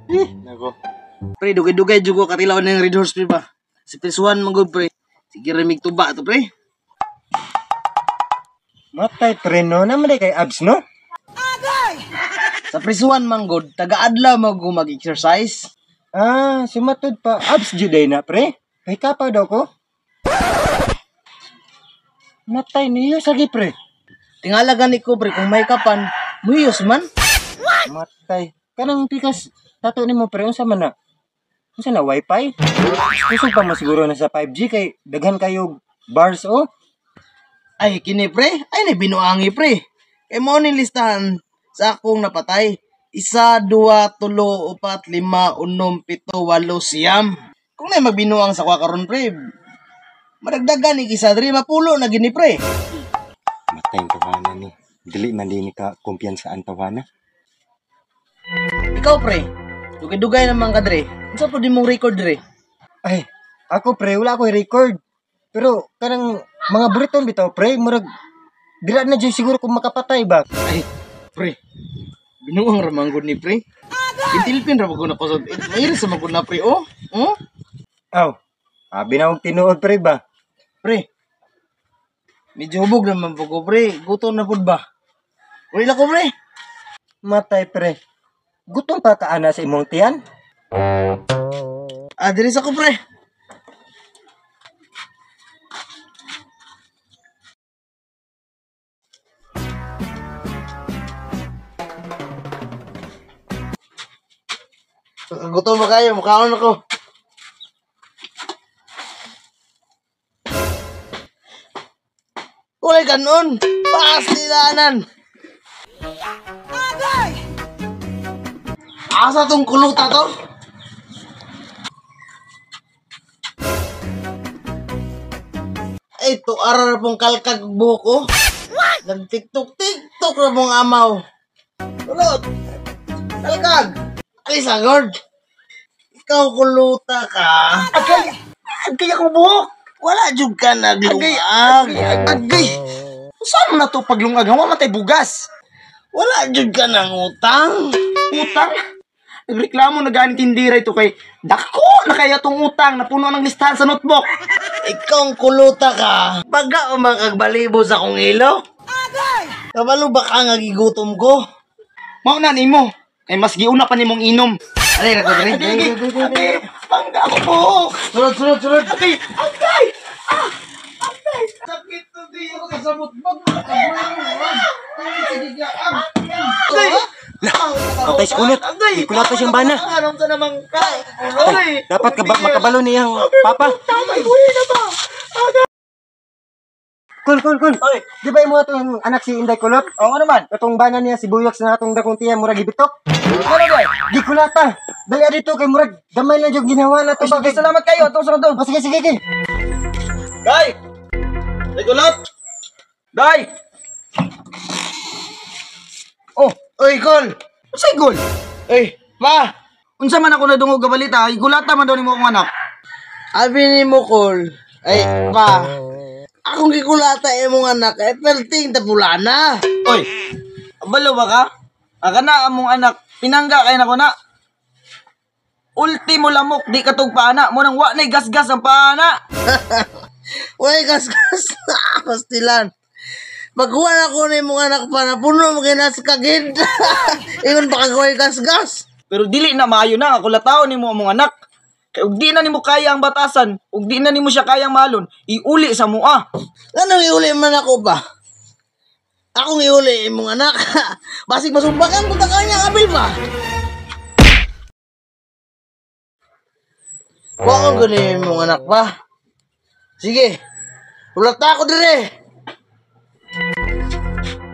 Nako. Pre, dugay-dugay jugo katilaw ng Red Horse pre ba. Si Prisuan manggod pre. Sige remig tuba to pre. Matay pre no naman kay abs no? Sa Prisuan manggod, taga-adlaw mag-exercise. Sumatod pa abs juday na pre. Kay kapag daw ko. Matay niyo sagi pre. Tingala gani ko pre kung may kapan, muyos man. Matay. Kanang pikas tato nimo pre unsa man na? Unsa na wifi? Kusog pa mo siguro na sa 5G kay daghan kayo bars oh. Ay kini pre, ay ni binuangi pre. Kay mo ni listahan sa akong napatay. 1, 2, 3, 4, 5, 6, 7, 8, 9. Kung na magbinuang sa kwa karon pre, madagdagan ni isa diri mapulo na gini pre. Matay ang tawanan ni. Dili man din ka kumpiyansaan tawana. Ikaw pre, dugay-dugay naman ka dre. Unsa po di mong record dre? Ay, ako pre wala ko record. Pero kanang mga buriton bitaw pre murag dira na jud siguro kung makapatay ba. Ay, pre. Binuang ramanggod ni pre. Intilipin ra ko na pasod. Mayroon sa magod na pre oh. Oh? Aw. Abi na og tinuod pre ba. Pre. Medyo hubog naman po ko pre. Gutom na pud ba? Wala ko pre. Matay pre. Gutom pa ka ana sa imong tiyan? Diri sa ko pre. Gutom ba kayo? Mukhaon ako. Uy, ganon! Pastilanan! Asa tong kuluta to? Ay, to arar pong kalkag buhok ko. Nag-tiktok-tiktok na pong amaw. Kulot! Kalkag! Alis agad! Ikaw kuluta ka. Agay ako buhok. Wala jud ka naglungag. Agay. Saan na to paglungag? Hawa matay bugas. Wala jud ka nang utang. Utang? Nagreklamo na ganing tindira ito kay dako na kaya tong utang na puno ng listahan sa notebook. Ikaw ang kuluta ka. Baga o makagbalibo sa kong ilo? Kabalo ba ka nga gigutom ko? Mauna nimo. Kay mas giuna pa nimong inom. Alay na ko dre. Agay. Pangga ako buhok. Sunod. Agay. Sakit to di ako sa mutbag. Patay si kulot. Kulot pa siyang bana. Anong sa namang ka? Dapat makabalo niyang papa. Tamay, buhay na ba? Kul. Oy. Di ba yung mga itong anak si Inday Kulot? Oo nga naman. Itong bana niya si Buyoks na itong dakong tiyan murag gibitok. Ano ba? Di kulata. Dali dito kay murag gamay lang yung ginawa na to. Salamat kayo. Itong sunod doon. Sige. Day! Day kulot! Day! Oh, oy, Kol! Say gol. Oy, ma! Unsa man ako nadungog ga balita, igulata man daw nimo akong anak. Abi ni mo, Kol. Ay, ma! Akong gikulata imong anak, perting tapulana. Oy. Balo ba ka? Aga na among anak, pinangga kay nako na. Ultimo lamok di katog paana mo nang wa nay gasgas ang paana. Uy, gas-gas na pastilan. Magkuha na ko ni mong anak pa na puno mo kinas kagid. Ingon pa kagaway gas-gas. Pero dili na maayo na ako lataw nimo among anak. Kay ug di na nimo kaya ang batasan, ug di na nimo siya kayang malon, iuli sa mua. Anong iuli man ako ba? Akong iuli imong anak. Basig masumbakan ko ta kanya abil ba? Wa ko gani imong anak pa. Sige. Ulat na ako dire.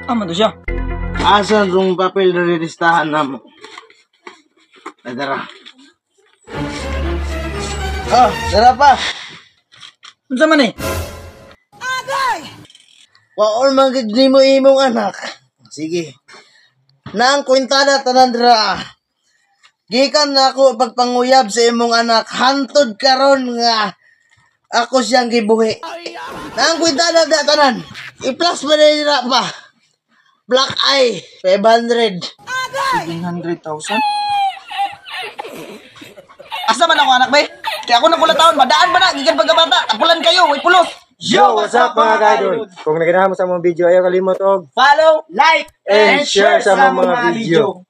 Aman to siya. Asa rong papel na listahan namo? Nadara. Dara pa. Unsa man eh? Waon man gid nimo imong anak. Sige. Nang kwintada tanan dira. Gikan na ako pagpanguyab sa imong anak hantod karon nga ako siyang gibuhi. Nang kwintada da tanan. I-plus ba nila pa? Black Eye 500. 700,000. Asa man ako anak bay? Kaya ako nakulataon, madaan ba na? Gikan pagkabata, tapulan kayo, way pulos. Yo, what's up mga idol? Kung naganahan mo sa mga video, ayaw kalimot og Follow, like, and share sa mga video.